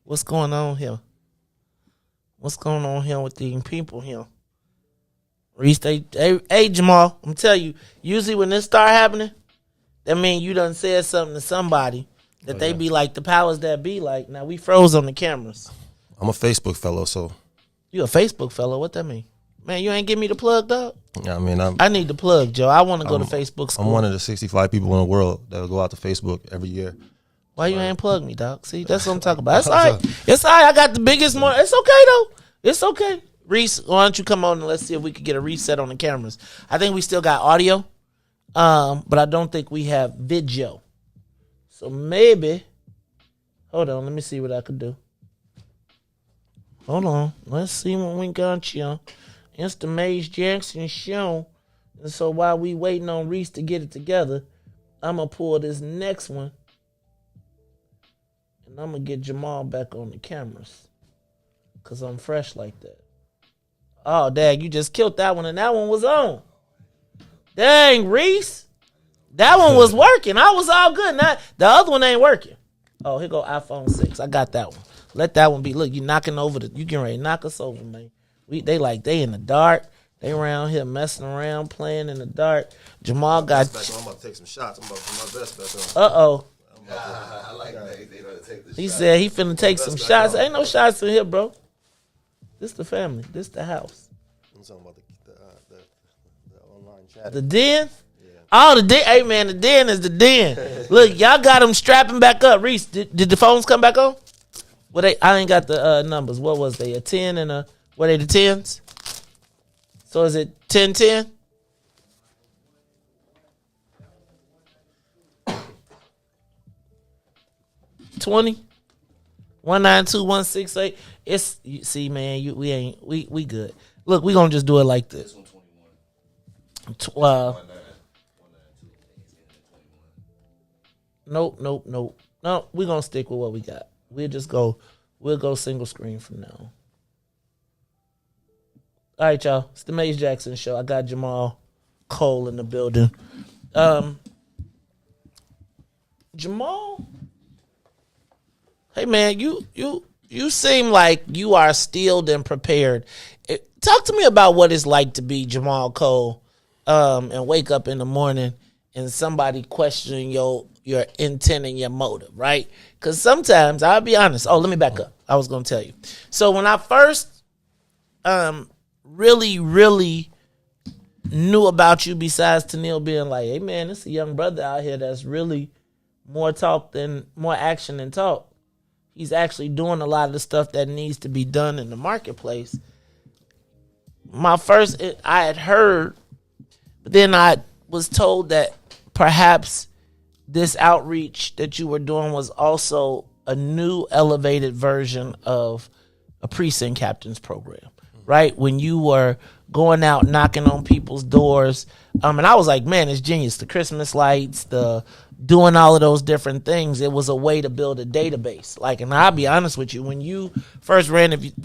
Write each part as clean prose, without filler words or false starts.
What's going on here? What's going on here with these people here? Riis, hey, Jahmal, I'm telling you, usually when this start happening, that mean you done said something to somebody that they be like, the powers that be like, now we froze on the cameras. I'm a Facebook fellow, so. You a Facebook fellow? What that mean? Man, you ain't give me the plug, dog? Yeah, I mean, I need the plug, Joe. I want to go to Facebook school. I'm one of the 65 people in the world that will go out to Facebook every year. Why you ain't plug me, dog? See, that's what I'm talking about. It's all right. It's all right. I got the biggest one. It's okay, though. It's okay. Riis, why don't you come on and let's see if we could get a reset on the cameras. I think we still got audio, but I don't think we have video. So maybe, hold on, let me see what I could do. Hold on. Let's see what we got you. It's the Maze Jackson show. And so while we waiting on Riis to get it together, I'm going to pull this next one. And I'm going to get Jahmal back on the cameras. Because I'm fresh like that. Oh, dang, you just killed that one and that one was on. Dang, Riis. That one was working. I was all good. Now, the other one ain't working. Oh, here go iPhone 6. I got that one. Let that one be. Look, you knocking over you getting ready to knock us over, man. They in the dark. They around here messing around, playing in the dark. Jahmal got. I'm about to take some shots. I'm about to put my vest back on. Uh-oh. I like that. They gonna take the He shot. said he finna take some shots. Ain't no shots in here, bro. This the family. This the house. I'm talking about the online chat. The den? Yeah. Oh, the den. Hey, man, the den is the den. Look, y'all got them strapping back up. Riis, did the phones come back on? I ain't got the numbers. What was they? A 10 and a, were they the 10s? So is it 10-10? $20? 192-168. It's, you see, man, we good. Look, we gonna just do it like this. 21. Nope. No, we gonna stick with what we got. We'll go single screen from now. All right, y'all. It's the Maze Jackson show. I got Jahmal Cole in the building. Jahmal, hey man, you seem like you are steeled and prepared. Talk to me about what it's like to be Jahmal Cole, and wake up in the morning and somebody questioning your intent and your motive, right? Because sometimes, I'll be honest. Oh, let me back up. I was going to tell you. So when I first really, really knew about you, besides Tennille being like, hey, man, this is a young brother out here that's really more action than talk. He's actually doing a lot of the stuff that needs to be done in the marketplace. I had heard, but then I was told that perhaps this outreach that you were doing was also a new elevated version of a precinct captain's program, right? When you were going out knocking on people's doors. And I was like, man, it's genius. The Christmas lights, the doing all of those different things. It was a way to build a database. Like, and I'll be honest with you, when you first ran, if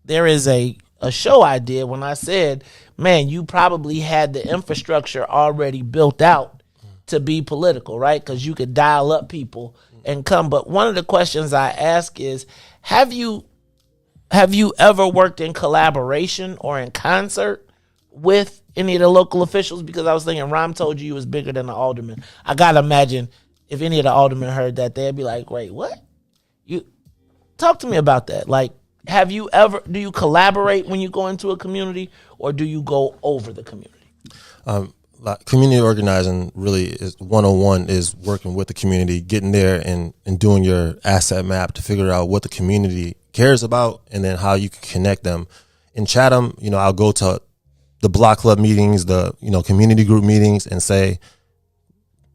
there is a show I did when I said, man, you probably had the infrastructure already built out to be political, right? Because you could dial up people and come. But one of the questions I ask is, have you ever worked in collaboration or in concert with any of the local officials? Because I was thinking, Rom told you was bigger than the alderman. I gotta imagine if any of the aldermen heard that, they'd be like, wait, what? You talk to me about that. Like, do you collaborate when you go into a community, or do you go over the community? Community organizing really is 101 is working with the community, getting there and doing your asset map to figure out what the community cares about and then how you can connect them. In Chatham, I'll go to the block club meetings, the, community group meetings and say,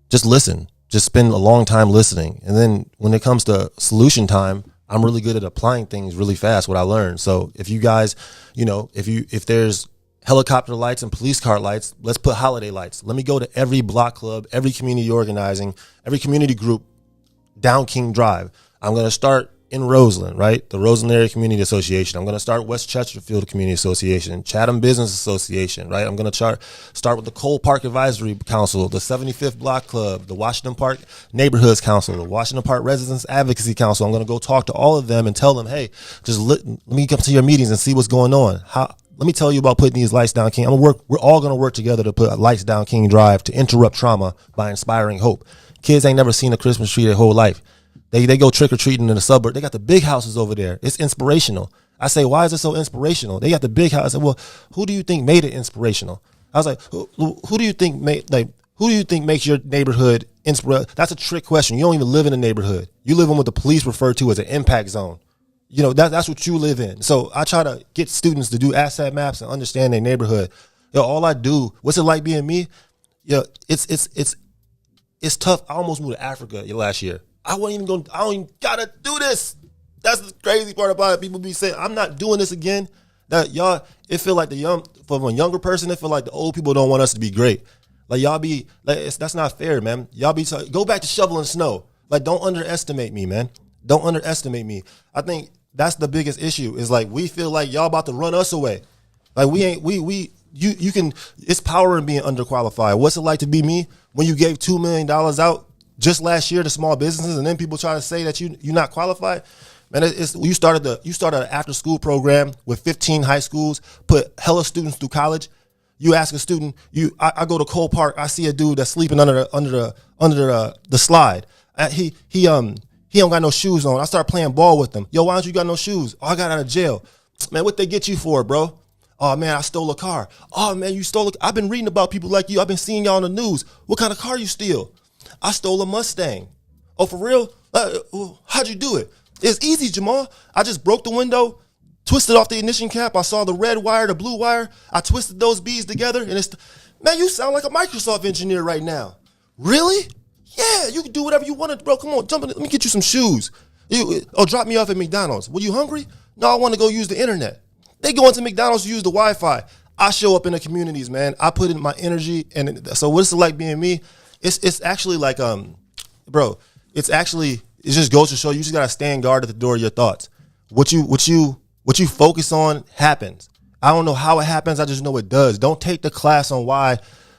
just listen, just spend a long time listening. And then when it comes to solution time, I'm really good at applying things really fast, what I learned. So if you guys, if there's helicopter lights and police car lights, let's put holiday lights. Let me go to every block club, every community organizing, every community group down King Drive. I'm going to start in Roseland, right? The Roseland Area Community Association. I'm going to start West Chesterfield Community Association, Chatham Business Association, right? I'm going to start with the Cole Park Advisory Council, the 75th Block Club, the Washington Park Neighborhoods Council, the Washington Park Residents Advocacy Council. I'm going to go talk to all of them and tell them, hey, just let me come to your meetings and see what's going on. Let me tell you about putting these lights down, King. We're all going to work together to put lights down King Drive to interrupt trauma by inspiring hope. Kids ain't never seen a Christmas tree their whole life. They go trick-or-treating in the suburb. They got the big houses over there. It's inspirational. I say, why is it so inspirational? They got the big house. I said, well, who do you think made it inspirational? I was like, who do you think makes your neighborhood inspirational? That's a trick question. You don't even live in a neighborhood. You live in what the police refer to as an impact zone. You know, that's what you live in. So I try to get students to do asset maps and understand their neighborhood. All I do, what's it like being me? It's tough. I almost moved to Africa last year. I don't even gotta do this. That's the crazy part about it. People be saying, I'm not doing this again. That y'all, it feel like from a younger person, it feel like the old people don't want us to be great. Like y'all be, like, that's not fair, man. Y'all be, go back to shoveling snow. Like, don't underestimate me, man. Don't underestimate me. I think that's the biggest issue is like, we feel like y'all about to run us away. Like you can, it's power in being underqualified. What's it like to be me when you gave $2 million out just last year to small businesses, and then people try to say that you're not qualified? Man, you started an after school program with 15 high schools, put hella students through college. You ask a student, I go to Cole Park, I see a dude that's sleeping under the slide. He don't got no shoes on. I start playing ball with him. Yo, why don't you got no shoes? Oh, I got out of jail. Man, what they get you for, bro? Oh, man, I stole a car. Oh, man, you stole I've been reading about people like you. I've been seeing y'all on the news. What kind of car you steal? I stole a Mustang. Oh, for real? How'd you do it? It's easy, Jahmal. I just broke the window, twisted off the ignition cap. I saw the red wire, the blue wire. I twisted those beads together, and man, you sound like a Microsoft engineer right now. Really? Yeah, you can do whatever you want, bro. Come on, jump in. Let me get you some shoes. Drop me off at McDonald's. Were you hungry? No, I want to go use the internet. They go into McDonald's to use the Wi-Fi. I show up in the communities, man. I put in my energy, and so what's it like being me? It's actually like, bro, it just goes to show you just gotta stand guard at the door of your thoughts. What you focus on happens. I don't know how it happens. I just know it does. Don't take the class on why.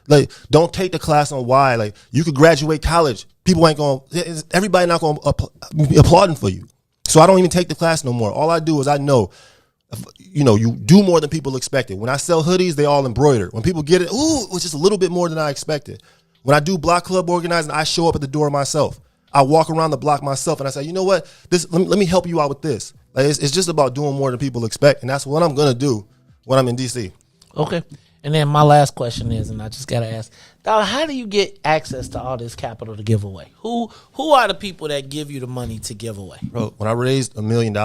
Like, don't take the class on why. Like, you could graduate college. Everybody not going to be applauding for you. So I don't even take the class no more. All I do is I know, you do more than people expected. When I sell hoodies, they all embroider. When people get it, it's just a little bit more than I expected. When I do block club organizing, I show up at the door myself. I walk around the block myself and I say, you know what? Let me help you out with this. Like, it's just about doing more than people expect. And that's what I'm going to do when I'm in DC. Okay. And then my last question is, and I just got to ask, Dollar, how do you get access to all this capital to give away? Who are the people that give you the money to give away? Bro, when I raised $1 million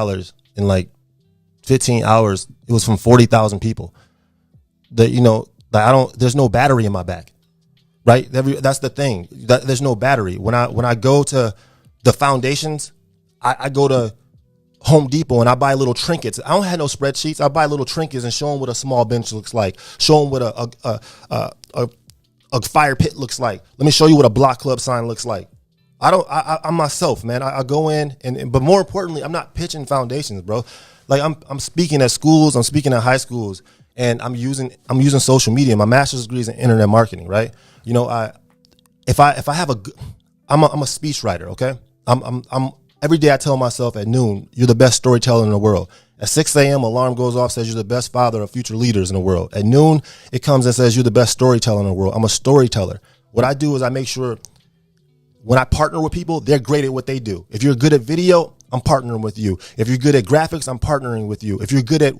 in like 15 hours, it was from 40,000 people. There's no battery in my back, right? That's the thing. There's no battery. When I go to the foundations, I go to Home Depot and I buy little trinkets. I don't have no spreadsheets. I buy little trinkets and show them what a small bench looks like. Show them what a fire pit looks like. Let me show you what a block club sign looks like. I'm myself, man. I go in but more importantly, I'm not pitching foundations, bro. Like I'm speaking at schools, I'm speaking at high schools, and I'm using social media. My master's degree is in internet marketing, right? I'm a speech writer, okay? Every day I tell myself at noon, you're the best storyteller in the world. At 6 a.m., alarm goes off, says you're the best father of future leaders in the world. At noon, it comes and says you're the best storyteller in the world. I'm a storyteller. What I do is I make sure when I partner with people, they're great at what they do. If you're good at video, I'm partnering with you. If you're good at graphics, I'm partnering with you. If you're good at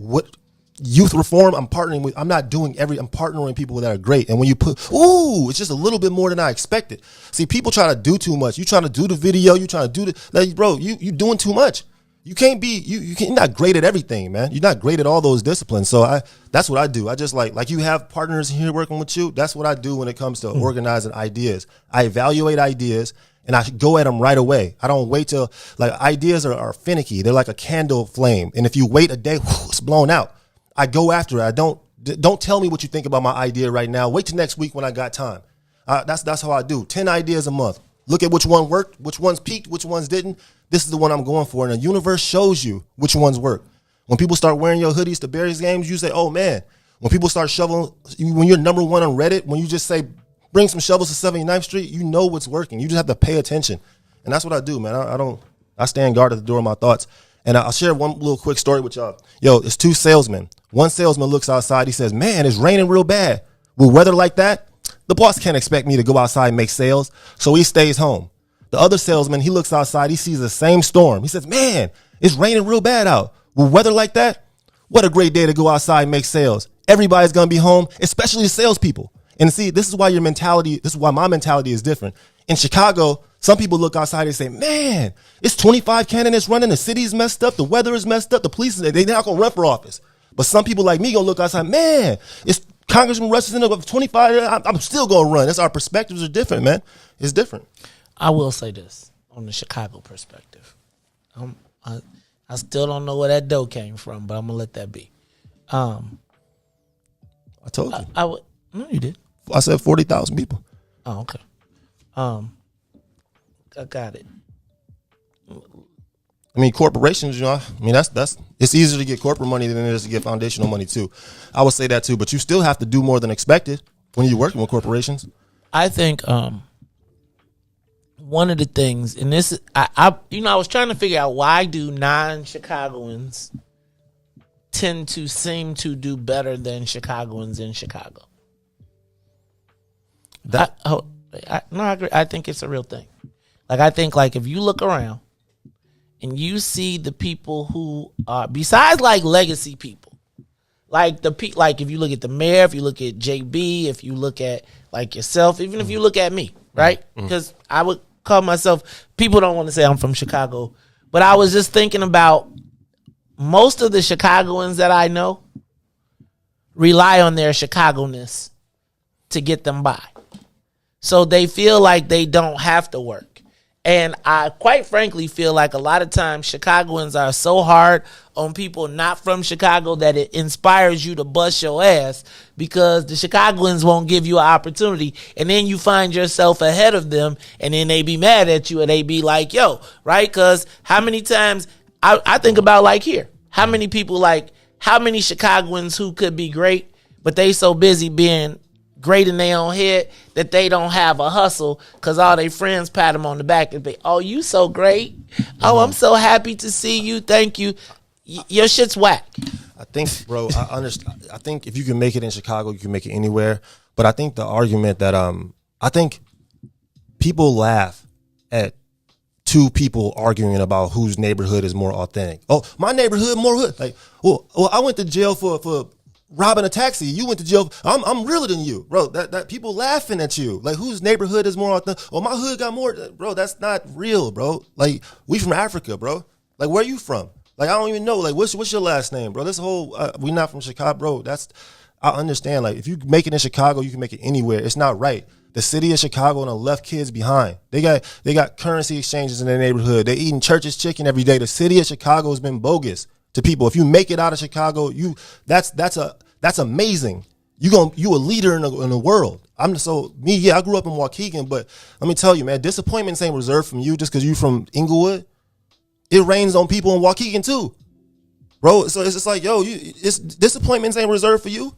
youth reform, I'm partnering with. I'm partnering with people that are great. And when you it's just a little bit more than I expected. See, people try to do too much. You trying to do the video, you trying to do bro, you doing too much. You can't be, you're not great at everything, man. You're not great at all those disciplines. So that's what I do. I just like you have partners here working with you. That's what I do when it comes to organizing ideas. I evaluate ideas and I go at them right away. I don't wait till, ideas are finicky. They're like a candle flame. And if you wait a day, it's blown out. I go after it. I don't tell me what you think about my idea right now. Wait till next week when I got time. That's how I do. 10 ideas a month. Look at which one worked, which ones peaked, which ones didn't. this is the one I'm going for. And the universe shows you which ones work. When people start wearing your hoodies to Bears games, you say, oh, man. When people start shoveling, when you're number one on Reddit, when you just say, bring some shovels to 79th Street, you know what's working. You just have to pay attention. And that's what I do, man. I stand guard at the door of my thoughts. And I'll share one little quick story with y'all. Yo, it's two salesmen. One salesman looks outside. He says, man, it's raining real bad. With weather like that, the boss can't expect me to go outside and make sales. So he stays home. The other salesman, he looks outside. He sees the same storm. He says, man, it's raining real bad out. With weather like that, what a great day to go outside and make sales. Everybody's going to be home, especially the salespeople. And see, this is why my mentality is different. In Chicago, some people look outside and say, man, it's 25 candidates running. The city's messed up. The weather is messed up. The police, they're not going to run for office. But some people like me going to look outside, man, it's Congressman Russ is in the 25. I'm still going to run. Our perspectives are different, man. It's different. I will say this on the Chicago perspective. I still don't know where that dough came from, but I'm going to let that be. I told you. No, you did. I said 40,000 people. Oh, okay. I got it. I mean, corporations, that's it's easier to get corporate money than it is to get foundational money too. I would say that too, but you still have to do more than expected when you're working with corporations. I think one of the things, and this, I was trying to figure out why do non-Chicagoans tend to seem to do better than Chicagoans in Chicago. I agree. I think it's a real thing. I think if you look around and you see the people who are, besides legacy people, if you look at the mayor, if you look at JB, if you look at yourself, even if you look at me, right? Because I would call myself, people don't want to say I'm from Chicago, but I was just thinking about most of the Chicagoans that I know rely on their Chicago-ness to get them by. So they feel like they don't have to work. And I quite frankly feel like a lot of times Chicagoans are so hard on people not from Chicago that it inspires you to bust your ass because the Chicagoans won't give you an opportunity. And then you find yourself ahead of them and then they be mad at you and they be like, yo, right? Because how many times I think about here, how many people how many Chicagoans who could be great, but they so busy being great in their own head that they don't have a hustle because all their friends pat them on the back and be, oh, you so great. Oh, I'm so happy to see you. Thank you. Your shit's whack. I think, bro, I understand. I think if you can make it in Chicago, you can make it anywhere. But I think the argument that I think people laugh at two people arguing about whose neighborhood is more authentic. Oh, my neighborhood more hood. Well, I went to jail for robbing a taxi. You went to jail. I'm realer than you, bro. That people laughing at you. Whose neighborhood is more authentic? Oh, my hood got more, bro. That's not real, bro. We from Africa, bro. Where you from? I don't even know. What's your last name, bro? This whole we not from Chicago, bro. I understand. If you make it in Chicago, you can make it anywhere. It's not right. The city of Chicago and left kids behind. They got currency exchanges in their neighborhood. They eating Church's chicken every day. The city of Chicago has been bogus to people. If you make it out of Chicago, that's amazing. You a leader in the world. I grew up in Waukegan, but let me tell you, man, disappointments ain't reserved from you just because you from Inglewood. It rains on people in Waukegan too, bro. So it's just disappointments ain't reserved for you.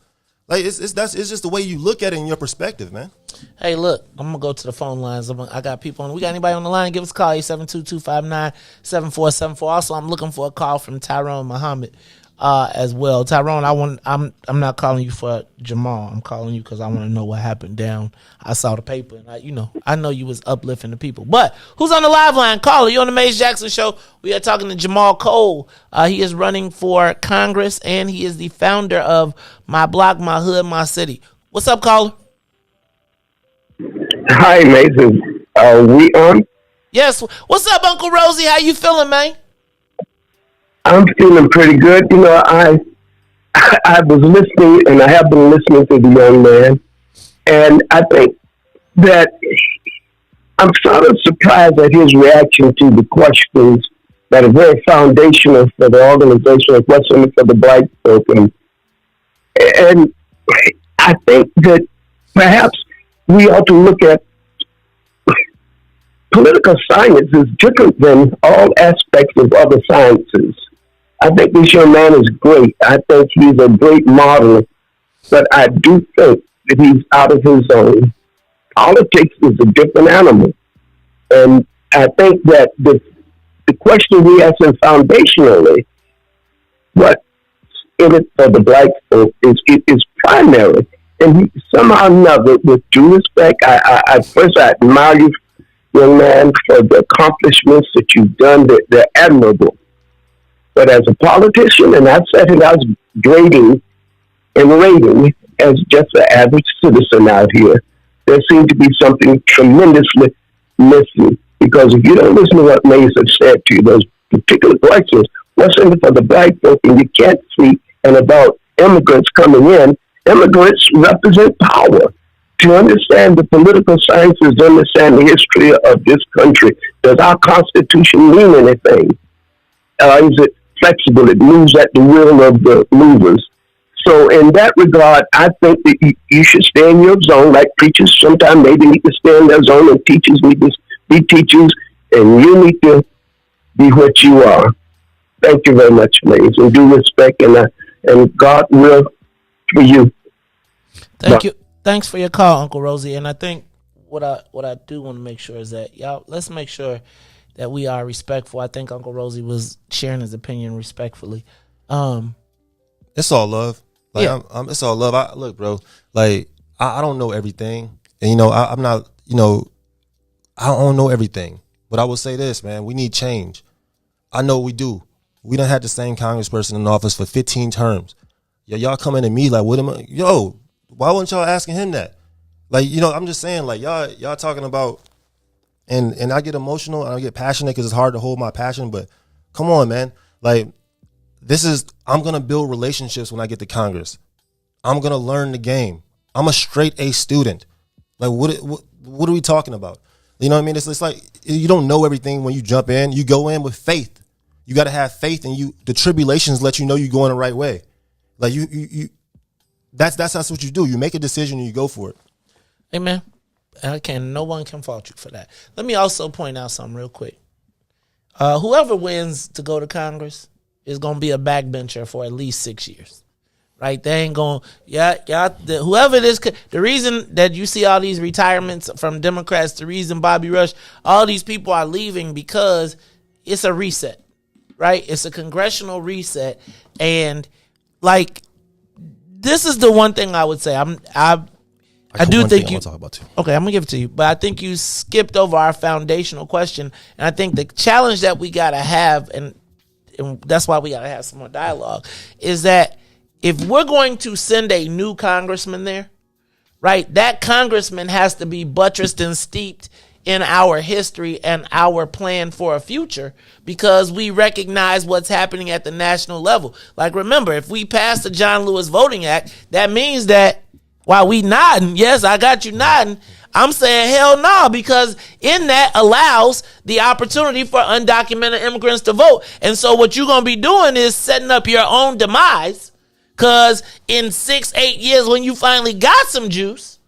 It's just the way you look at it in your perspective, man. Hey, look, I'm gonna go to the phone lines. I got people on. We got anybody on the line? Give us a call. 872-259-7474. Also, I'm looking for a call from Tyrone Muhammad as well. Tyrone, I'm not calling you for Jahmal. I'm calling you because I want to know what happened down. I saw the paper and I know you was uplifting the people. But who's on the live line? Caller, you on the Maze Jackson Show. We are talking to Jahmal Cole. He is running for Congress and he is the founder of My Block, My Hood, My City. What's up, caller? Hi, Mason. Are we on? Yes. What's up, Uncle Rosie? How you feeling, man? I'm feeling pretty good. I was listening, and I have been listening to the young man, and I think that I'm sort of surprised at his reaction to the questions that are very foundational for the organization, especially for the Black folk. And I think that perhaps we ought to look at political science is different than all aspects of other sciences. I think this young man is great. I think he's a great model, but I do think that he's out of his zone. Politics is a different animal. And I think that the question we ask him foundationally, what's in it for the black folk, is primary. And he, somehow or another, with due respect, I first I admire you, young man, for the accomplishments that you've done. They're admirable. But as a politician, and I've said it, I was grading and rating as just an average citizen out here, there seemed to be something tremendously missing. Because if you don't listen to what Mays have said to you, those particular questions, what's in it for the black folk, and you can't see, and about immigrants coming in, immigrants represent power. To understand the political sciences, to understand the history of this country, does our Constitution mean anything? Is it flexible? It moves at the will of the movers. So in that regard, I think that you should stay in your zone, like preachers sometimes maybe need to stay in their zone, and teachers need to be teachers, and you need to be what you are. Thank you very much, Mays, and due respect, and God will for you. Thank you. Thanks for your call, Uncle Rosie. And I think what I do want to make sure is that y'all, let's make sure that we are respectful. I think Uncle Rosie was sharing his opinion respectfully. It's all love. Like, yeah. It's all love. Look, bro, like, I don't know everything. And, I'm not, I don't know everything. But I will say this, man, we need change. I know we do. We done had the same congressperson in office for 15 terms. Y'all coming to me like, what am I? Why wasn't y'all asking him that? Like, I'm just saying, like, y'all talking about, and I get emotional and I get passionate because it's hard to hold my passion. But come on, man. Like, I'm going to build relationships when I get to Congress. I'm going to learn the game. I'm a straight A student. Like, what are we talking about? You know what I mean? It's like you don't know everything when you jump in. You go in with faith. You got to have faith, and the tribulations let you know you're going the right way. Like that's what you do. You make a decision and you go for it. Amen. No one can fault you for that. Let me also point out something real quick. Whoever wins to go to Congress is going to be a backbencher for at least 6 years. Right? They ain't going, whoever it is, the reason that you see all these retirements from Democrats, the reason Bobby Rush, all these people are leaving because it's a reset, right? It's a congressional reset. And like, this is the one thing I would say. I do think you, talk about too. Okay, I'm gonna give it to you, but I think you skipped over our foundational question. And I think the challenge that we got to have, and that's why we got to have some more dialogue, is that if we're going to send a new congressman there, right, that congressman has to be buttressed and steeped in our history and our plan for a future, because we recognize what's happening at the national level. Like, remember, if we pass the John Lewis Voting Act, that means that while we nodding, yes, I got you nodding, I'm saying hell no, because in that allows the opportunity for undocumented immigrants to vote. And so what you're going to be doing is setting up your own demise. Because in 6-8 years, when you finally got some juice,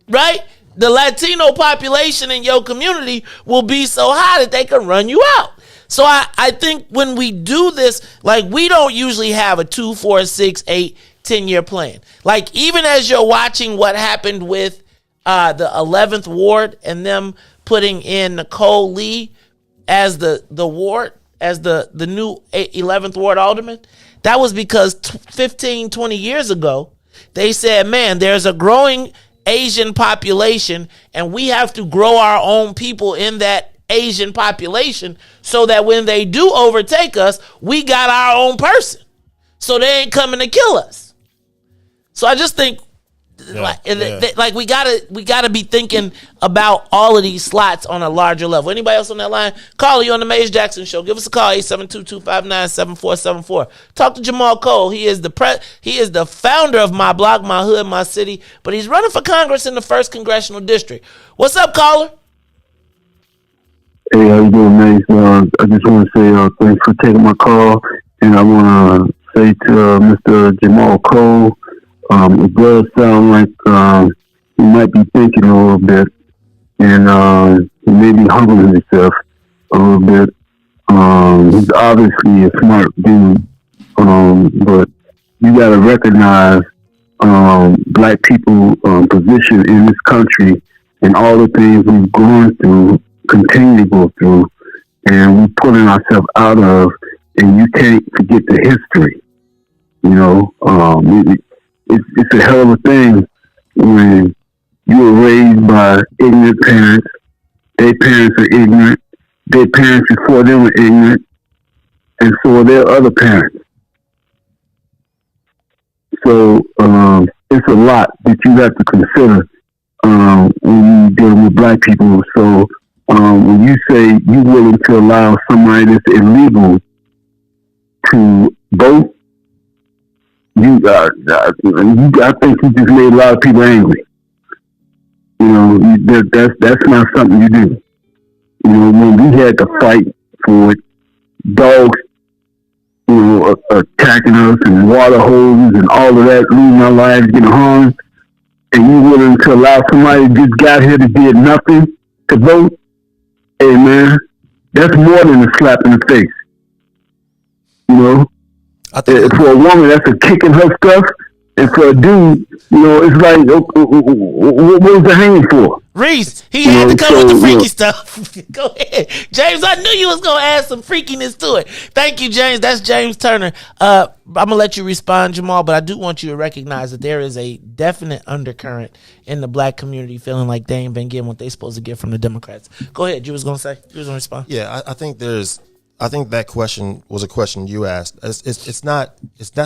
right, the Latino population in your community will be so high that they can run you out. So I think when we do this, like, we don't usually have a 2, 4, 6, 8, 10-year plan. Like, even as you're watching what happened with the 11th Ward and them putting in Nicole Lee as the ward, as the new 11th Ward alderman, that was because 15, 20 years ago, they said, man, there's a growing Asian population, and we have to grow our own people in that Asian population so that when they do overtake us, we got our own person. So they ain't coming to kill us. So I just think like we gotta be thinking about all of these slots on a larger level. Anybody else on that line? Call you on the Mays Jackson Show. Give us a call, 872-259-7474. Talk to Jahmal Cole. He is the founder of My Block, My Hood, My City, but he's running for Congress in the 1st Congressional District. What's up, caller? Hey, how you doing, Mays? I just want to say thanks for taking my call, and I want to say to Mr. Jahmal Cole, it does sound like he might be thinking a little bit, and he may be humbling himself a little bit. He's obviously a smart dude, but you got to recognize black people position in this country and all the things we've gone through, continue to go through, and we're pulling ourselves out of, and you can't forget the history. You know, it's a hell of a thing when you were raised by ignorant parents, their parents are ignorant, their parents before them were ignorant, and so are their other parents. So it's a lot that you have to consider when you're dealing with black people. So when you say you're willing to allow somebody that's illegal to vote, I think you just made a lot of people angry. You know, that's not something you do. You know, when we had to fight for it, dogs, you know, attacking us and water hoses and all of that, losing our lives, getting harmed, and you willing to allow somebody who just got here to did nothing to vote, hey man, that's more than a slap in the face. You know? For a woman, that's a kick in her stuff, and for a dude, you know, it's like, what was the hanging for? Riis, he had to come with the freaky stuff. Go ahead. James, I knew you was going to add some freakiness to it. Thank you, James. That's James Turner. I'm going to let you respond, Jahmal, but I do want you to recognize that there is a definite undercurrent in the black community feeling like they ain't been getting what they supposed to get from the Democrats. Go ahead. You was going to say? You was going to respond? Yeah, I think that question was a question you asked. That's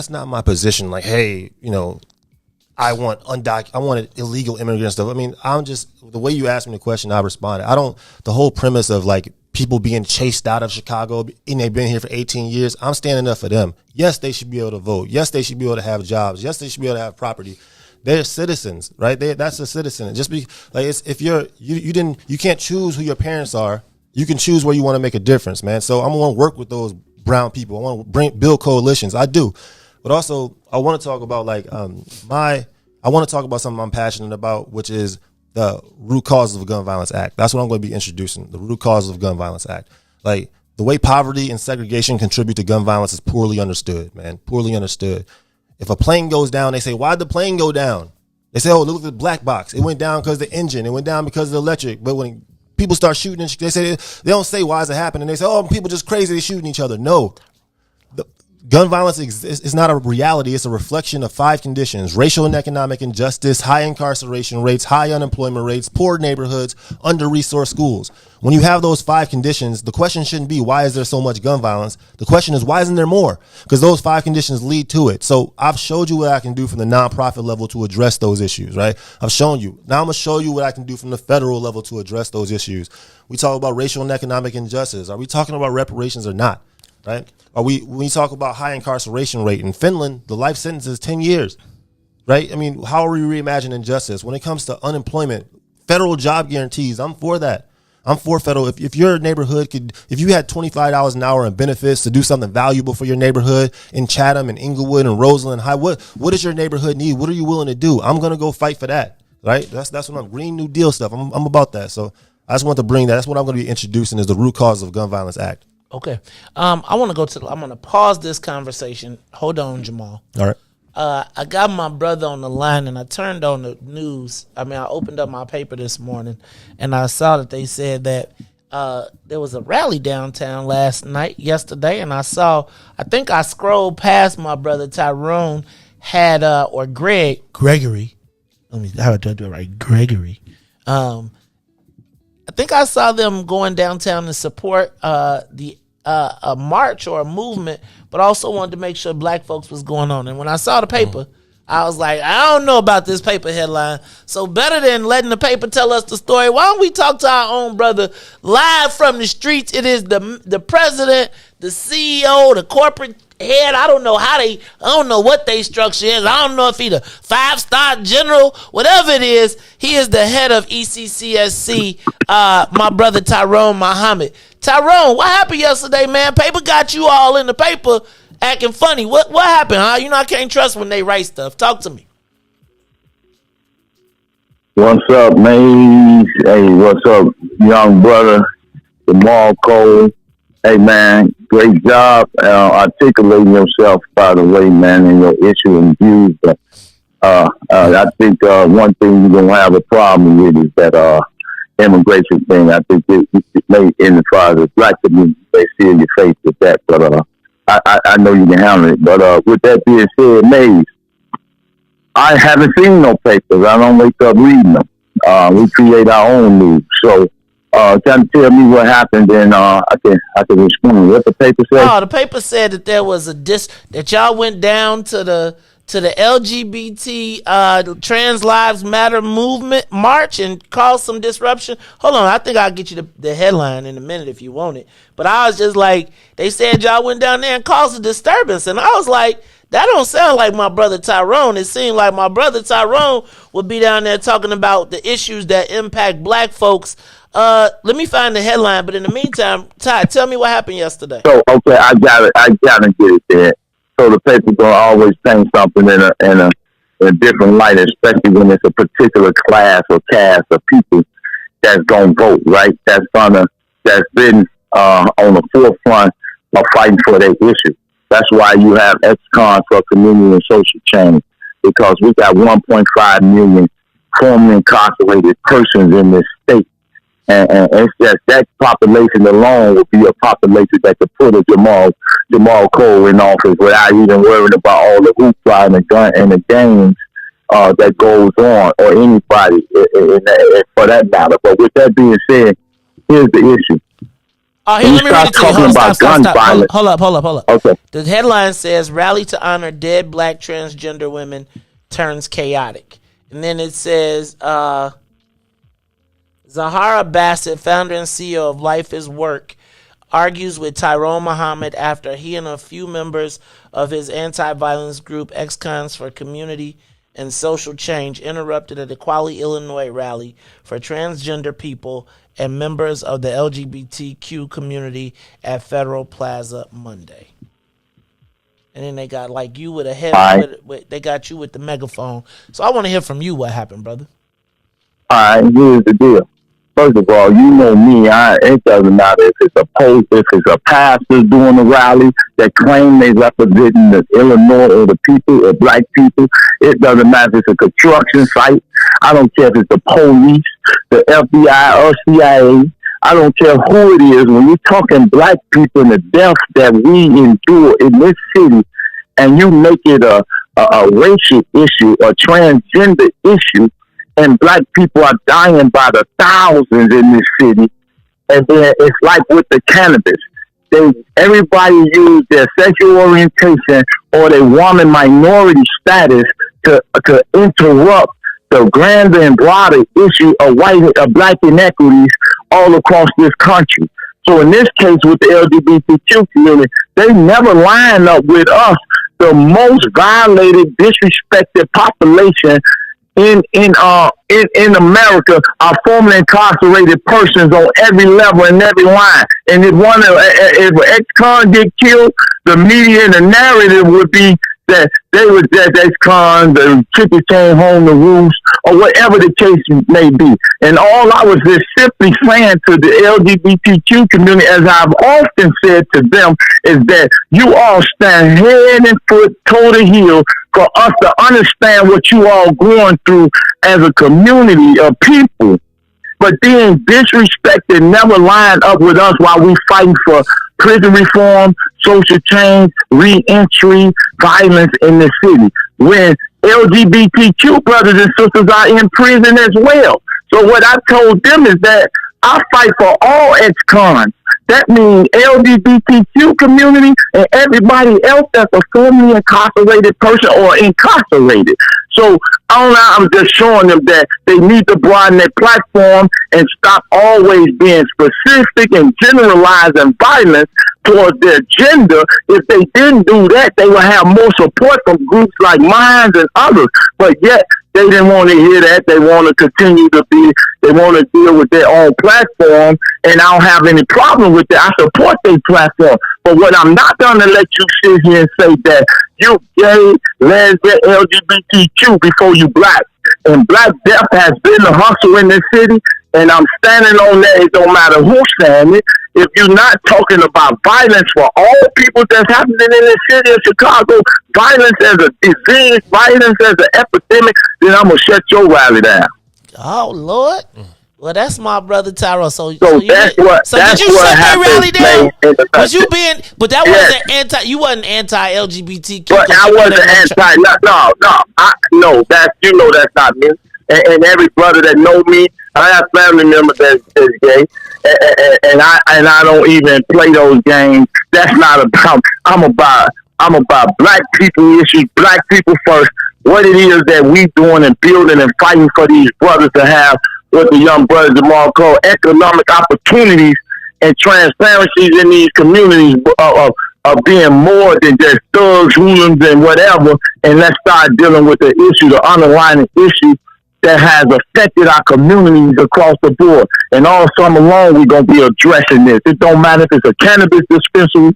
not my position. Like, hey, you know, I want illegal immigrant stuff. I mean, the way you asked me the question, I responded. The whole premise of like people being chased out of Chicago and they've been here for 18 years, I'm standing up for them. Yes, they should be able to vote. Yes, they should be able to have jobs. Yes, they should be able to have property. They're citizens, right? That's a citizen. Just be like, if you can't choose who your parents are. You can choose where you want to make a difference, man. So I'm going to work with those brown people. I want to build coalitions. I do. But also, I want to talk about I want to talk about something I'm passionate about, which is the root causes of the Gun Violence Act. That's what I'm going to be introducing, the root causes of the Gun Violence Act. Like, the way poverty and segregation contribute to gun violence is poorly understood, man. Poorly understood. If a plane goes down, they say, why'd the plane go down? They say, oh, look at the black box. It went down because of the engine. It went down because of the electric. But when people start shooting, and they say they don't say why is it happening. They say, oh, people just crazy, they shooting each other. No, gun violence is not a reality. It's a reflection of 5 conditions: racial and economic injustice, high incarceration rates, high unemployment rates, poor neighborhoods, under-resourced schools. When you have those 5 conditions, the question shouldn't be why is there so much gun violence. The question is why isn't there more? Because those 5 conditions lead to it. So I've showed you what I can do from the nonprofit level to address those issues, right? I've shown you. Now I'm going to show you what I can do from the federal level to address those issues. We talk about racial and economic injustice. Are we talking about reparations or not? Right? When we talk about high incarceration rate in Finland, the life sentence is 10 years, right? I mean, how are we reimagining justice? When it comes to unemployment, federal job guarantees, I'm for that. I'm for federal. If your neighborhood if you had $25 an hour in benefits to do something valuable for your neighborhood in Chatham and Inglewood and Roseland High, what does your neighborhood need? What are you willing to do? I'm going to go fight for that, right? That's what I'm Green New Deal stuff. I'm about that. So I just want to bring that. That's what I'm going to be introducing is the root cause of Gun Violence Act. Okay. I'm going to pause this conversation. Hold on, Jahmal. All right. I got my brother on the line and I turned on the news. I opened up my paper this morning and I saw that they said that there was a rally downtown yesterday, and I think I scrolled past my brother Tyrone had, or Gregory. How do I do it right? Gregory. I think I saw them going downtown to support a march or a movement, but also wanted to make sure black folks was going on. And when I saw the paper, I was like, I don't know about this paper headline. So better than letting the paper tell us the story, why don't we talk to our own brother live from the streets? It is the president, the CEO, the corporate head. I don't know what they structure is. I don't know if he's a 5-star general, whatever it is. He is the head of ECCSC, my brother Tyrone Muhammad. Tyrone, what happened yesterday, man? Paper got you all in the paper acting funny. What happened, huh? I can't trust when they write stuff. Talk to me. What's up, Maze? Hey, what's up, young brother? Jahmal Cole. Hey, man, great job articulating yourself, by the way, man, and your issue and views. But I think one thing you're going to have a problem with is that immigration thing. I think it may, in the far as the black community, they see in your face with that. But I know you can handle it. But with that being said, Maze, I haven't seen no papers. I don't wake up reading them. We create our own news. So, can you tell me what happened? And I can respond. What the paper said? Oh, the paper said that there was that y'all went down to the LGBT Trans Lives Matter movement march and caused some disruption. Hold on, I think I'll get you the headline in a minute if you want it. But I was just like, they said y'all went down there and caused a disturbance, and I was like, that don't sound like my brother Tyrone. It seemed like my brother Tyrone would be down there talking about the issues that impact black folks. Let me find the headline, but in the meantime, Ty, tell me what happened yesterday. So, okay, I gotta get it there. So the paper gonna always paint something in a different light, especially when it's a particular class or cast of people that's gonna vote, right? That's been on the forefront of fighting for their issue. That's why you have ex-cons for community and social change, because we got 1.5 million formerly incarcerated persons in this state. And it's just that population alone would be a population that could put a Jahmal Cole in office without even worrying about all the hoopla and the gun and the games that goes on, or anybody for that matter. But with that being said, here's the issue. Here, let me read it to you. Hold up. Okay. The headline says, "Rally to honor dead black transgender women turns chaotic." And then it says, Zahara Bassett, founder and CEO of Life is Work, argues with Tyrone Muhammad after he and a few members of his anti-violence group, Ex-Cons for Community and Social Change, interrupted an Equality Illinois rally for transgender people and members of the LGBTQ community at Federal Plaza Monday. And then they got like you with a head. They got you with the megaphone. So I want to hear from you what happened, brother. All right, here's the deal. First of all, you know me. It doesn't matter if it's a pastor doing a rally that claim they representing the Illinois or the people or black people. It doesn't matter if it's a construction site. I don't care if it's the police, the FBI, or CIA. I don't care who it is. When you're talking black people and the death that we endure in this city, and you make it a racial issue, a transgender issue, and black people are dying by the thousands in this city. And then it's like with the cannabis. Everybody use their sexual orientation or their woman minority status to interrupt the grander and broader issue of black inequities all across this country. So in this case with the LGBTQ community, they never line up with us, the most violated, disrespected population in America are formerly incarcerated persons on every level and every line. And if an ex-con get killed, the media and the narrative would be that they were that ex-con, the chicken came home to roost, or whatever the case may be. And all I was just simply saying to the LGBTQ community, as I've often said to them, is that you all stand head and foot, toe to heel, for us to understand what you all going through as a community of people. But being disrespected, never line up with us while we fighting for prison reform, social change, re-entry, violence in the city. When LGBTQ brothers and sisters are in prison as well. So what I told them is that I fight for all ex-cons. That means LGBTQ community and everybody else that's a formerly incarcerated person or incarcerated. So I was just showing them that they need to broaden their platform and stop always being specific and generalizing violence towards their gender. If they didn't do that, they would have more support from groups like mine and others. But yet, they didn't want to hear that. They want to continue they want to deal with their own platform, and I don't have any problem with that. I support their platform. But what I'm not going to let you sit here and say that you gay, lesbian, LGBTQ before you black. And Black Death has been the hustle in this city, and I'm standing on that. It don't matter who's standing. If you're not talking about violence for all people that's happening in this city of Chicago, violence as a disease, violence as an epidemic, then I'm going to shut your rally down. Oh, Lord. Well, that's my brother Tyro. So that's what did you what shut that happens, rally down? man, Was you being? But that Yes. wasn't anti. You wasn't anti-LGBTQ. But I wasn't anti. No. That's not me. And every brother that know me, I have family members that's gay, and I don't even play those games. That's not about. I'm about black people issues, black people first. What it is that we doing and building and fighting for these brothers to have with the young brother Jahmal Cole, economic opportunities and transparencies in these communities of being more than just thugs, hooligans, and whatever. And let's start dealing with the issue, the underlying issue that has affected our communities across the board. And all summer long, we're going to be addressing this. It don't matter if it's a cannabis dispensary.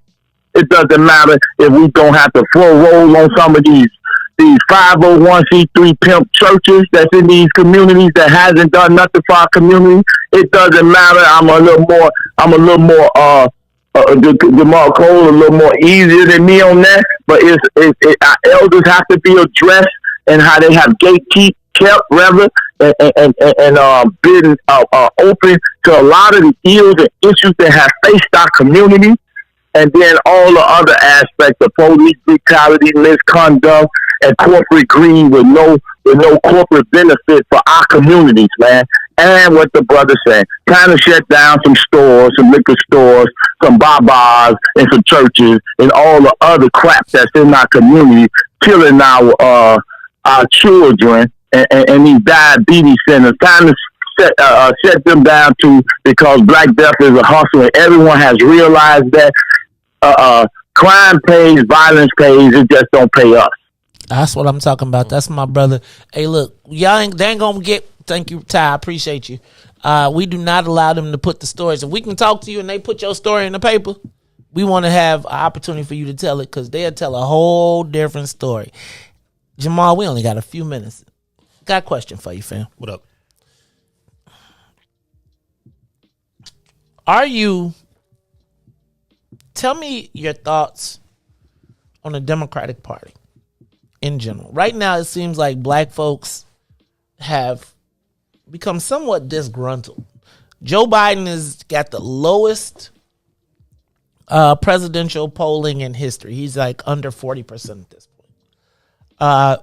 It doesn't matter if we don't have to throw roll on some of these 501c3 pimp churches that's in these communities that hasn't done nothing for our community. It doesn't matter. I'm a little more Jahmal Cole a little more easier than me on that, but our elders have to be addressed and how they have kept rather and been open to a lot of the ills and issues that have faced our community, and then all the other aspects of police brutality, misconduct, and corporate greed with no corporate benefit for our communities, man. And what the brother said, kind of shut down some stores, some liquor stores, some babas, and some churches, and all the other crap that's in our community, killing our children and these diabetes centers. Time to shut them down too, because Black Death is a hustle, and everyone has realized that crime pays, violence pays. It just don't pay us. That's what I'm talking about. That's my brother. Hey, look, they ain't gonna get. Thank you, Ty. I appreciate you. We do not allow them to put the stories. If we can talk to you and they put your story in the paper, we want to have an opportunity for you to tell it, because they'll tell a whole different story. Jahmal, we only got a few minutes. Got a question for you, fam. What up? Tell me your thoughts on the Democratic Party in general. Right now, it seems like black folks have become somewhat disgruntled. Joe Biden has got the lowest presidential polling in history. He's like under 40% at this point.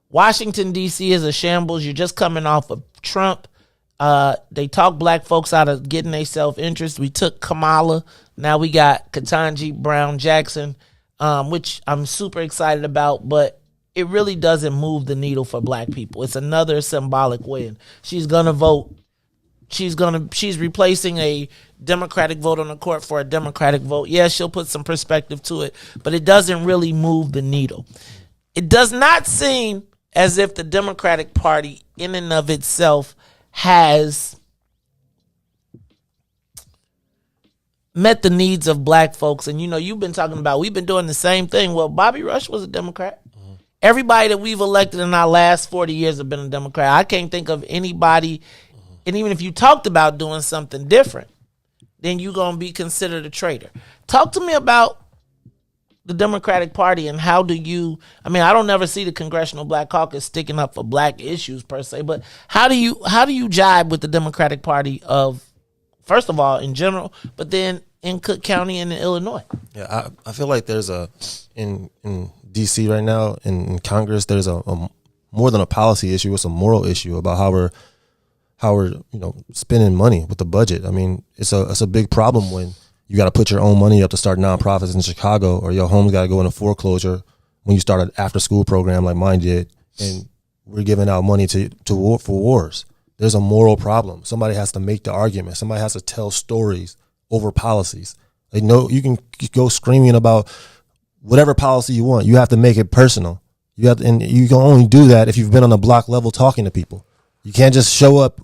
Washington, D.C. is a shambles. You're just coming off of Trump. They talk black folks out of getting their self-interest. We took Kamala. Now we got Ketanji Brown Jackson, which I'm super excited about, but it really doesn't move the needle for black people. It's another symbolic win. She's going to vote. She's replacing a Democratic vote on the court for a Democratic vote. Yeah, she'll put some perspective to it, but it doesn't really move the needle. It does not seem as if the Democratic Party in and of itself has met the needs of black folks. And, you've been talking about, we've been doing the same thing. Well, Bobby Rush was a Democrat. Mm-hmm. Everybody that we've elected in our last 40 years have been a Democrat. I can't think of anybody, and even if you talked about doing something different, then you're going to be considered a traitor. Talk to me about the Democratic Party and how do you, I don't never see the Congressional Black Caucus sticking up for black issues per se, but how do you jibe with the Democratic Party of, first of all, in general, but then in Cook County and in Illinois? Yeah, I feel like there's in D.C. right now, in Congress, there's a more than a policy issue, it's a moral issue about how we're spending money with the budget. It's a big problem when you got to put your own money up to start nonprofits in Chicago, or your home's got to go into foreclosure when you start an after-school program like mine did, and we're giving out money for wars. There's a moral problem. Somebody has to make the argument. Somebody has to tell stories over policies. You can go screaming about whatever policy you want. You have to make it personal. And you can only do that if you've been on the block level talking to people. You can't just show up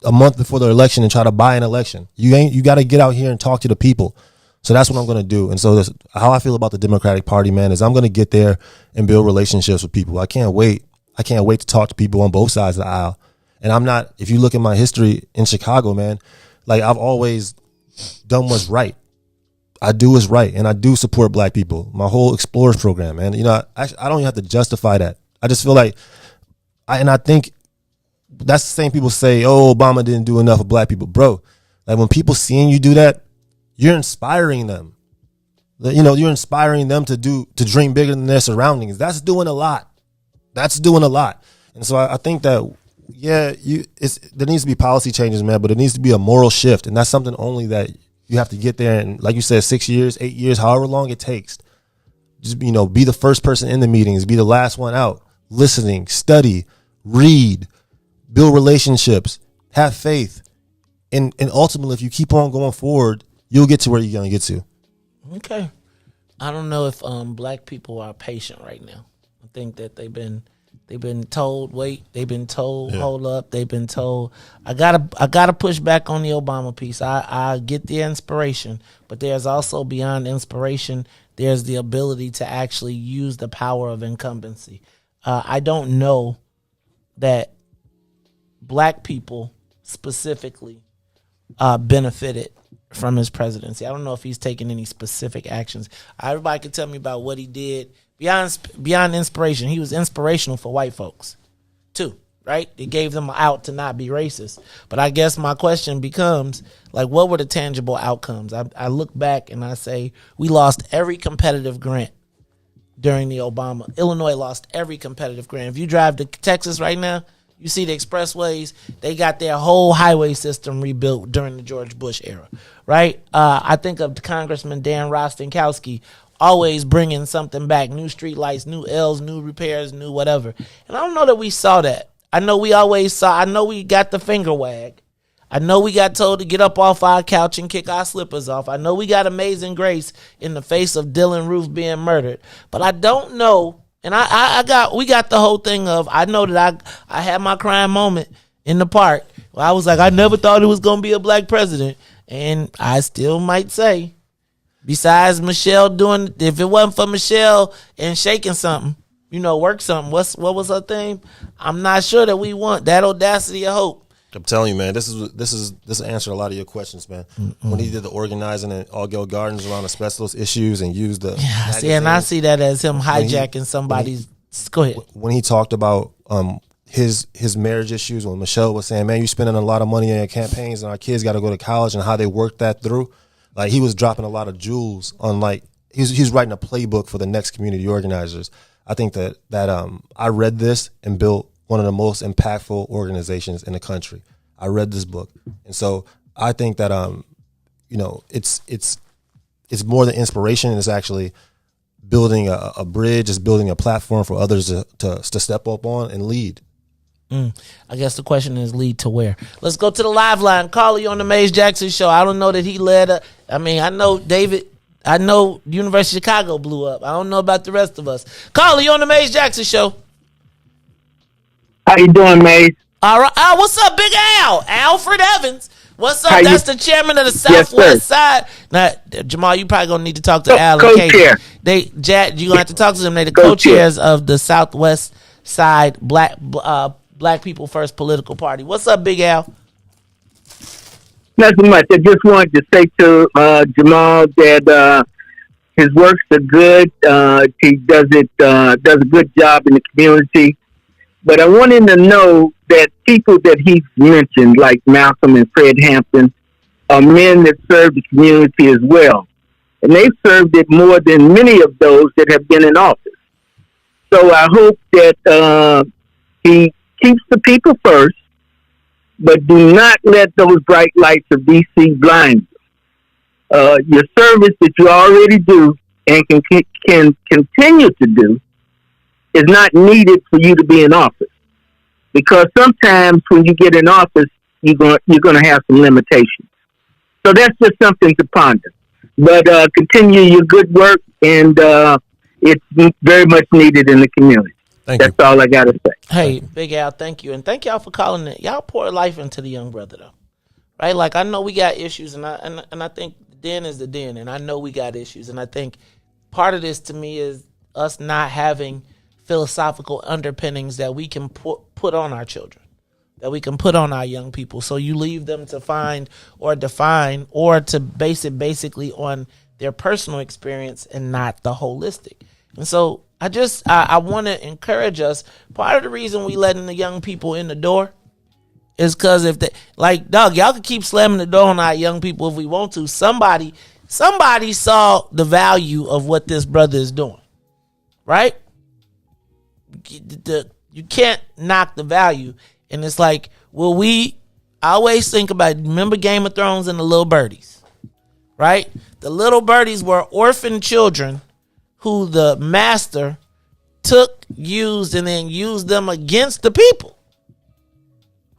a month before the election and try to buy an election. You got to get out here and talk to the people. So that's what I'm going to do. And so how I feel about the Democratic Party, man, is I'm going to get there and build relationships with people. I can't wait. I can't wait to talk to people on both sides of the aisle. And I'm not, if you look at my history in Chicago, man, like I've always done what's right. I do what's right, and I do support black people. My whole Explorers program, man. You know, I don't even have to justify that. I just feel like, I think that's the same people say, oh, Obama didn't do enough for black people. Bro, like when people seeing you do that, you're inspiring them. You know, you're inspiring them to dream bigger than their surroundings. That's doing a lot. And so I think that, yeah, there needs to be policy changes, man, but it needs to be a moral shift. And that's something only that you have to get there. And like you said, 6 years, 8 years, however long it takes. Just, you know, be the first person in the meetings, be the last one out, listening, study, read, build relationships, have faith. And ultimately, if you keep on going forward, you'll get to where you're going to get to. Okay. I don't know if black people are patient right now. I think that they've been told wait, they've been told hold up, they've been told I gotta push back on the Obama piece. I get the inspiration, but there's also beyond inspiration, there's the ability to actually use the power of incumbency. I don't know that black people specifically benefited from his presidency. I don't know if he's taken any specific actions. Everybody can tell me about what he did beyond inspiration. He was inspirational for white folks too, right? It gave them an out to not be racist. But I guess my question becomes, like, what were the tangible outcomes? I look back and I say we lost every competitive grant during the Obama. Illinois lost every competitive grant. If you drive to Texas right now, you see the expressways, they got their whole highway system rebuilt during the George Bush era, right? I think of Congressman Dan Rostenkowski always bringing something back, new street lights, new L's, new repairs, new whatever. And I don't know that we saw that. I know we got the finger wag. I know we got told to get up off our couch and kick our slippers off. I know we got Amazing Grace in the face of Dylan Roof being murdered. But I don't know. And we got the whole thing of, I know that I had my crying moment in the park where I was like, I never thought it was going to be a black president. And I still might say, besides Michelle if it wasn't for Michelle and shaking something, you know, work something, what was her thing? I'm not sure that we want that audacity of hope. I'm telling you, man, this answered a lot of your questions, man. Mm-mm. When he did the organizing in Altgeld Gardens around asbestos issues and used the I see that as him hijacking somebody's. Go ahead. When he talked about his marriage issues, when Michelle was saying, "Man, you spending a lot of money on your campaigns, and our kids got to go to college," and how they worked that through, like he was dropping a lot of jewels on, like he's writing a playbook for the next community organizers. I think that I read this and built one of the most impactful organizations in the country. I read this book. And so I think that, you know, it's more than inspiration. It's actually building a bridge. It's building a platform for others to step up on and lead. I guess the question is, lead to where? Let's go to the live line. Carly on the Maze Jackson show. I don't know that he led. I know David. I know University of Chicago blew up. I don't know about the rest of us. Carly on the Maze Jackson show. How you doing, Maze? All right. What's up, Big Al? Alfred Evans. What's up? That's the chairman of the Yes, Southwest Side. Now, Jahmal, you probably gonna need to talk to Al and Katie. You gonna have to talk to them. They the co-chairs of the Southwest Side Black People First political party. What's up, Big Al? Nothing much. I just wanted to say to Jahmal that his works are good. He does a good job in the community. But I want him to know that people that he's mentioned, like Malcolm and Fred Hampton, are men that serve the community as well. And they've served it more than many of those that have been in office. So I hope that he keeps the people first, but do not let those bright lights of DC blind you. Your service that you already do and can continue to do is not needed for you to be in office, because sometimes when you get in office, you're going to have some limitations. So that's just something to ponder. But continue your good work, and it's very much needed in the community. That's all I got to say. Hey, Big Al, thank you, and thank y'all for calling it. Y'all pour life into the young brother, though, right? Like, I know we got issues, and I think the den is the den, and I know we got issues, and I think part of this to me is us not having philosophical underpinnings that we can put on our children, that we can put on our young people. So you leave them to find or define or to base it basically on their personal experience and not the holistic. And so I want to encourage us. Part of the reason we letting the young people in the door is because if they, like, dog, y'all can keep slamming the door on our young people if we want to. Somebody saw the value of what this brother is doing, right? You can't knock the value. And it's like, I always think about, remember Game of Thrones and the little birdies, right? The little birdies were orphan children who the master took, used, and then used them against the people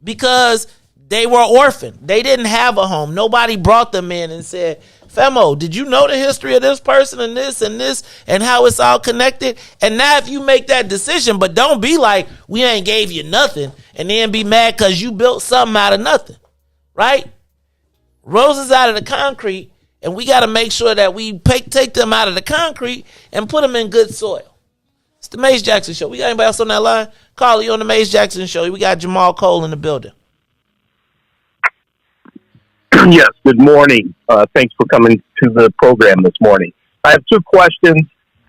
because they were orphaned. They didn't have a home. Nobody brought them in and said, Femo, did you know the history of this person and this and how it's all connected? And now if you make that decision, but don't be like, we ain't gave you nothing, and then be mad because you built something out of nothing, right? Roses out of the concrete, and we got to make sure that we take them out of the concrete and put them in good soil. It's the Mace Jackson Show. We got anybody else on that line? Carly, you on the Mace Jackson Show. We got Jahmal Cole in the building. Yes, good morning. Thanks for coming to the program this morning. I have two questions.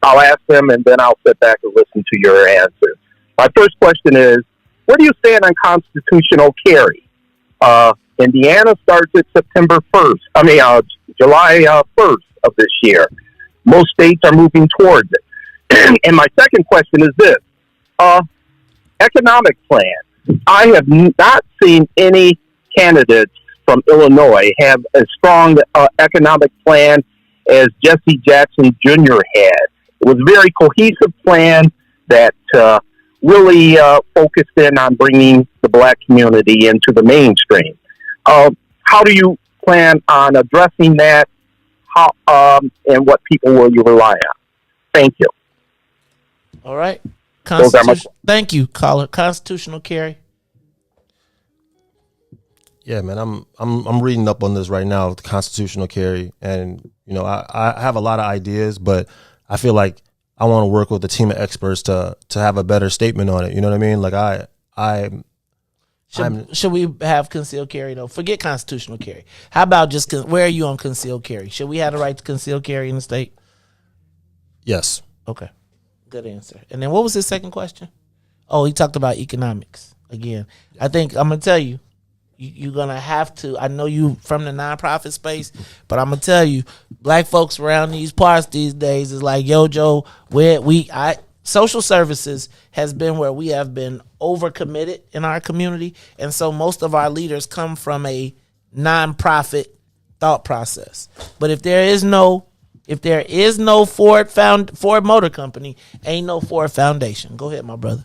I'll ask them, and then I'll sit back and listen to your answers. My first question is, where do you stand on constitutional carry? Indiana starts at July 1st of this year. Most states are moving towards it. And my second question is this. Economic plan. I have not seen any candidates from Illinois have a strong economic plan as Jesse Jackson Jr. had. It was a very cohesive plan that really focused in on bringing the black community into the mainstream. How do you plan on addressing that? How and what people will you rely on? Thank you. All right. Thank you, caller. Constitutional carry. Yeah, man, I'm reading up on this right now, the constitutional carry, and I have a lot of ideas, but I feel like I want to work with a team of experts to have a better statement on it. You know what I mean? Like should we have concealed carry though? Forget constitutional carry. How about just where are you on concealed carry? Should we have the right to concealed carry in the state? Yes. Okay, good answer. And then what was his second question? Oh, he talked about economics again. I think I'm gonna tell you. You're going to have to, I know you from the nonprofit space, but I'm going to tell you, black folks around these parts these days is like, yo, Joe, social services has been where we have been overcommitted in our community. And so most of our leaders come from a nonprofit thought process. But if there is no Ford Motor Company, ain't no Ford Foundation. Go ahead, my brother.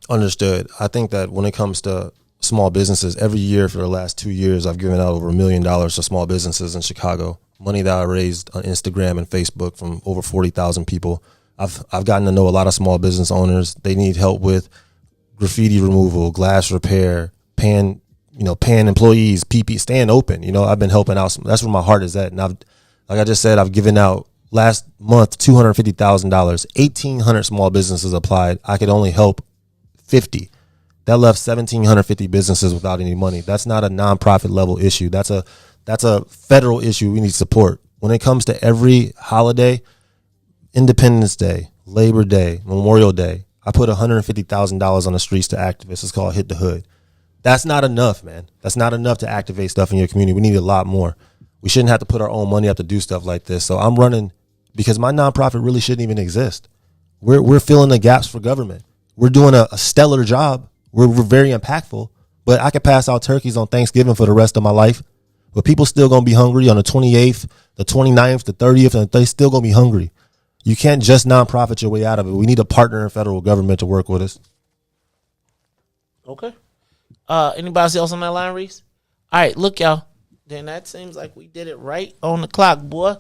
Understood. I think that when it comes to small businesses, every year for the last 2 years, I've given out over $1 million to small businesses in Chicago. Money that I raised on Instagram and Facebook from over 40,000 people. I've gotten to know a lot of small business owners. They need help with graffiti removal, glass repair, paying employees, PP, staying open. I've been helping out. That's where my heart is at. And like I just said, I've given out last month $250,000. 1,800 small businesses applied. I could only help 50. That left 1,750 businesses without any money. That's not a nonprofit level issue. That's a federal issue we need support. When it comes to every holiday, Independence Day, Labor Day, Memorial Day, I put $150,000 on the streets to activists. It's called Hit the Hood. That's not enough, man. That's not enough to activate stuff in your community. We need a lot more. We shouldn't have to put our own money up to do stuff like this. So I'm running because my nonprofit really shouldn't even exist. We're filling the gaps for government. We're doing a stellar job. We're very impactful, but I could pass out turkeys on Thanksgiving for the rest of my life. But people still going to be hungry on the 28th, the 29th, the 30th, and they still going to be hungry. You can't just nonprofit your way out of it. We need a partner in federal government to work with us. Okay. Anybody else on that line, Riis? All right, look, y'all. Then that seems like we did it right on the clock, boy.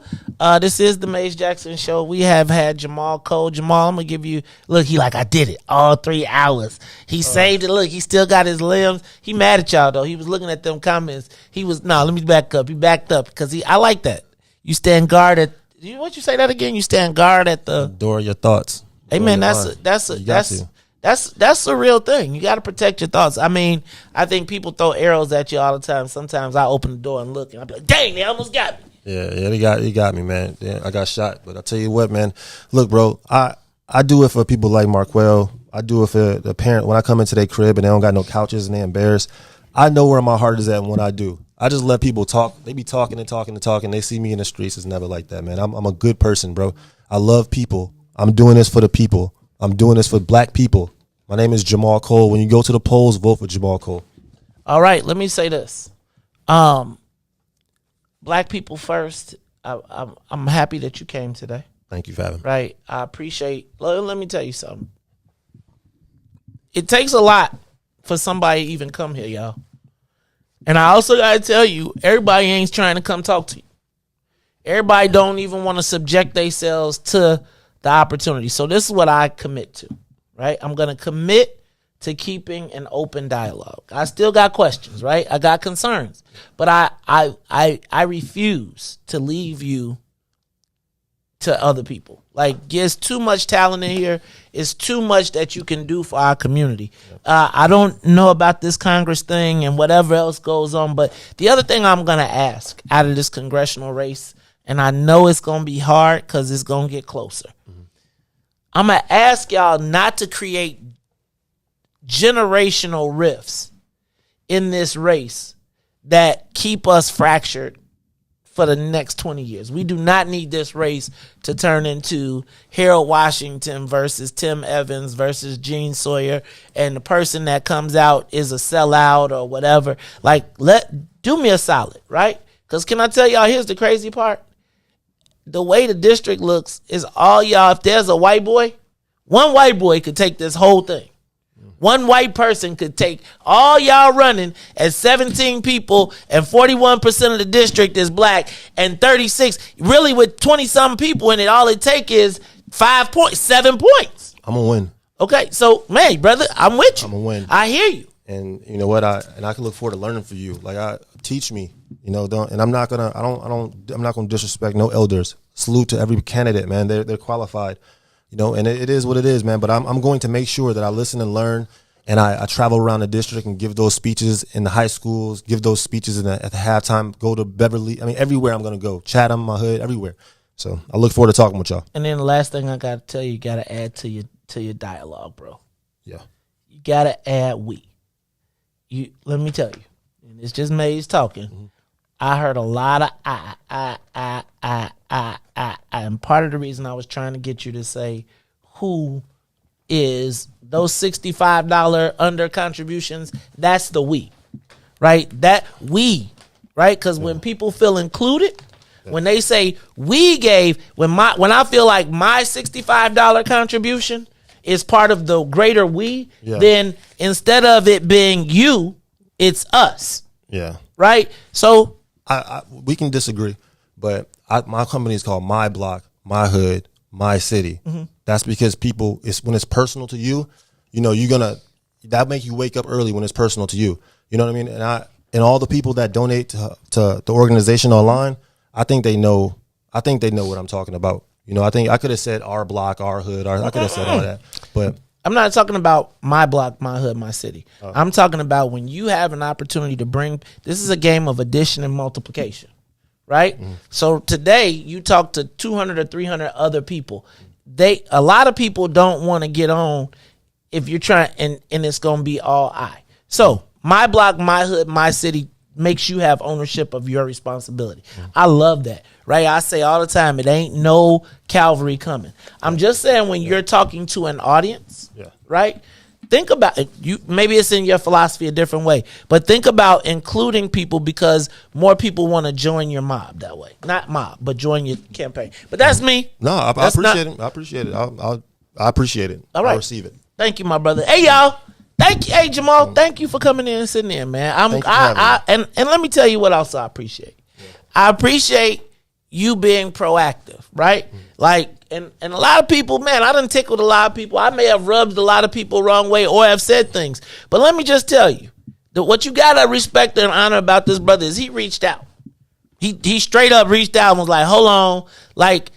This is the Mace Jackson Show. We have had Jahmal Cole. Jahmal, I'm going to give you, look, he like, I did it all 3 hours. He saved it. Look, he still got his limbs. He mad at y'all, though. He was looking at them comments. Let me back up. He backed up because I like that. You stand guard at, what you say that again? You stand guard at the door of your thoughts. Hey man, that's a real thing. You got to protect your thoughts. I mean, I think people throw arrows at you all the time. Sometimes I open the door and look, and I be like, "Dang, they almost got me." Yeah, they got me, man. Yeah, I got shot, but I tell you what, man. Look, bro, I do it for people like Marquell. I do it for the parent when I come into their crib and they don't got no couches and they embarrassed. I know where my heart is at when I do. I just let people talk. They be talking and talking and talking. They see me in the streets. It's never like that, man. I'm a good person, bro. I love people. I'm doing this for the people. I'm doing this for black people. My name is Jahmal Cole. When you go to the polls, vote for Jahmal Cole. All right, let me say this. Black people first. I'm happy that you came today. Thank you for having me. Right. I appreciate. Let me tell you something. It takes a lot for somebody to even come here, y'all. And I also got to tell you, everybody ain't trying to come talk to you. Everybody don't even want to subject themselves to the opportunity. So this is what I commit to, right? I'm going to commit to keeping an open dialogue. I still got questions, right? I got concerns, but I refuse to leave you to other people. Like, there's too much talent in here. It's too much that you can do for our community. I don't know about this Congress thing and whatever else goes on, but the other thing I'm going to ask out of this congressional race, and I know it's going to be hard because it's going to get closer. I'm going to ask y'all not to create generational rifts in this race that keep us fractured for the next 20 years. We do not need this race to turn into Harold Washington versus Tim Evans versus Gene Sawyer, and the person that comes out is a sellout or whatever. Like, do me a solid, right? Because can I tell y'all, here's the crazy part. The way the district looks is all y'all, if there's a white boy, one white boy could take this whole thing. One white person could take all y'all running as 17 people, and 41% of the district is black, and 36, really with 20-something people in it, all it take is 7 points. I'm going to win. Okay, so, man, brother, I'm with you. I'm going to win. I hear you. And you know what? I can look forward to learning from you. Like, teach me, and I'm not gonna disrespect no elders. Salute to every candidate, man. They're qualified. And it is what it is, man. But I'm going to make sure that I listen and learn, and I travel around the district and give those speeches in the high schools, give those speeches at the halftime, go to Beverly. I mean, everywhere I'm going to go. Chatham, my hood, everywhere. So I look forward to talking with y'all. And then the last thing I got to tell you got to add to your dialogue, bro. Yeah. You got to add we. Let me tell you, and it's just Maze talking. Mm-hmm. I heard a lot of I. And part of the reason I was trying to get you to say who is those $65 under contributions, that's the we, right? That we, right? Because when people feel included, when they say we gave, when I feel like my $65 contribution is part of the greater we, then instead of it being you, it's us. Yeah. Right? So we can disagree, but my company is called My Block, My Hood, My City. Mm-hmm. That's because people, when it's personal to you, that make you wake up early when it's personal to you. You know what I mean? And all the people that donate to the organization online, I think they know what I'm talking about. I think I could have said our block, our hood, I could have said all that, but I'm not talking about my block, my hood, my city. I'm talking about when you have an opportunity to this is a game of addition and multiplication, right? Mm-hmm. So today you talk to 200 or 300 other people. A lot of people don't want to get on if you're trying, and it's going to be all I. So my block, my hood, my city makes you have ownership of your responsibility. Mm-hmm. I love that, right? I say all the time, it ain't no cavalry coming. I'm just saying when you're talking to an audience, right? Think about it. Maybe it's in your philosophy a different way, but think about including people because more people want to join your mob that way. Not mob, but join your campaign. But that's me. No, I appreciate it. I appreciate it. I appreciate it. All right. I receive it. Thank you, my brother. Hey, y'all. Thank you. Hey, Jahmal, thank you for coming in and sitting in, man. And let me tell you what else I appreciate. Yeah. I appreciate you being proactive, right? Mm-hmm. Like, and a lot of people, man, I done tickled a lot of people. I may have rubbed a lot of people the wrong way or have said things. But let me just tell you, that what you got to respect and honor about this brother is he reached out. He straight up reached out and was like, hold on. Like,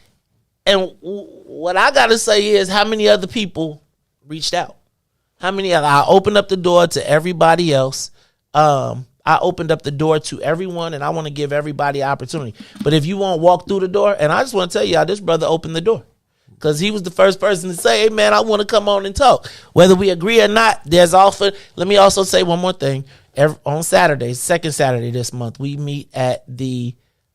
And what I got to say is, how many other people reached out? How many? I opened up the door to everybody else. I opened up the door to everyone, and I want to give everybody an opportunity. But if you won't walk through the door, and I just want to tell y'all, this brother opened the door. Because he was the first person to say, hey, man, I want to come on and talk. Whether we agree or not, there's often. Let me also say one more thing. On Saturday, second Saturday this month, we meet at the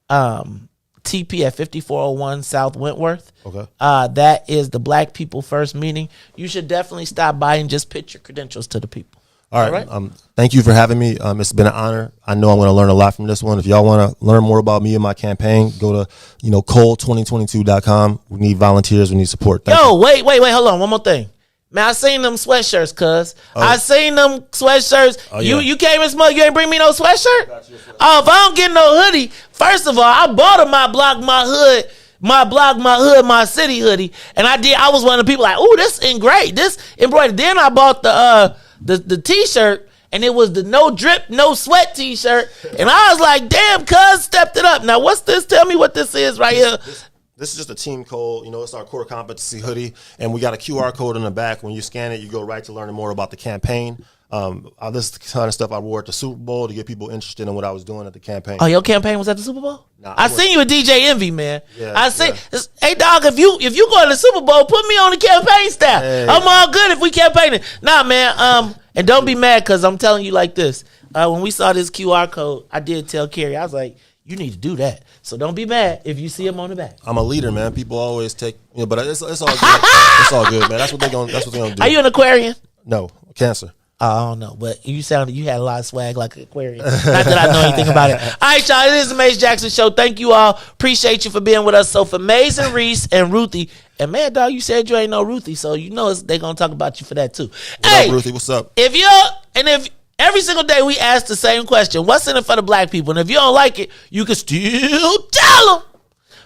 TP at 5401 South Wentworth. Okay. That is the Black People First meeting. You should definitely stop by and just pitch your credentials to the people. All right. Thank you for having me. It's been an honor. I know I'm going to learn a lot from this one. If y'all want to learn more about me and my campaign, go to Cole2022.com. We need volunteers. We need support. Thank you. Wait. Hold on. One more thing. Man, I seen them sweatshirts, cuz. I seen them sweatshirts. Oh, yeah. You came and smoked. You ain't bring me no sweatshirt? Oh, if I don't get no hoodie, first of all, I bought a my city hoodie. And I was one of the people like, ooh, this engraved. This embroidered. Then I bought the t-shirt, and it was the no drip, no sweat t-shirt. And I was like, damn, cuz, stepped it up. Now, what's this? Tell me what this is right here. This is just a Team Cole. It's our core competency hoodie, and we got a QR code in the back. When you scan it, you go right to learning more about the campaign. This is the kind of stuff I wore at the Super Bowl to get people interested in what I was doing at the campaign. Oh, your campaign was at the Super Bowl? Nah, I seen you with DJ Envy, man. Yeah, I seen. Yeah. Hey, dog, if you go to the Super Bowl, put me on the campaign staff. Hey. I'm all good if we campaigning. Nah, man. And don't be mad, because I'm telling you like this. When we saw this QR code, I did tell Kerry. I was like, you need to do that. So don't be mad if you see him on the back. I'm a leader, man. People always take, but it's all good. It's all good, man. That's what they're gonna do. Are you an Aquarian? No, Cancer. I don't know, but you had a lot of swag like an Aquarian. Not that I know anything about it. All right, y'all. It is the Maze Jackson Show. Thank you all. Appreciate you for being with us. So for Maze and Riis and Ruthie, and man, dog, you said you ain't no Ruthie, so they're gonna talk about you for that too. What up, Ruthie? What's up? If every single day we ask the same question, what's in it for the black people? And if you don't like it, you can still tell them.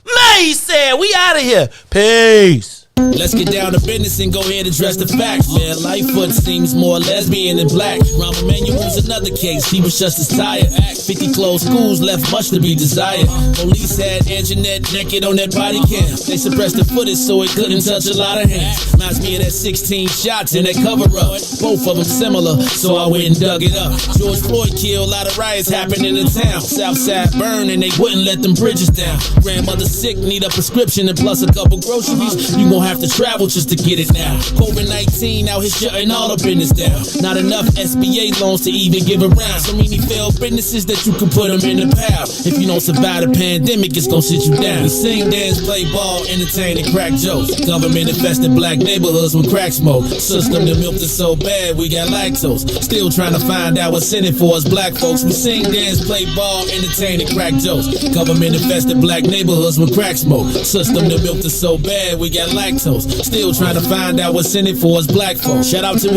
Maze said, we out of here. Peace. Let's get down to business and go ahead and address the facts, man. Lightfoot seems more lesbian than black. Rahm Emanuel's another case, he was just as tired. 50 closed schools left much to be desired. Police had Anjanette naked on that body cam. They suppressed the footage so it couldn't touch a lot of hands. Reminds me of that 16 shots in that cover-up. Both of them similar, so I went and dug it up. George Floyd killed, a lot of riots happened in the town. Southside burned and they wouldn't let them bridges down. Grandmother sick, need a prescription and plus a couple groceries. You gon' have to travel just to get it now. COVID-19 out here shutting all the business down. Not enough SBA loans to even give around. So many failed businesses that you can put them in the pile. If you don't survive the pandemic, it's gonna sit you down. We sing, dance, play ball, entertain, and crack jokes. Government infested black neighborhoods with crack smoke. System that milked us so bad we got lactose. Still trying to find out what's in it for us black folks. We sing, dance, play ball, entertain, and crack jokes. Government infested black neighborhoods with crack smoke. System that milked us so bad we got lactose. Still trying to find out what's in it for us black folks. Shout out to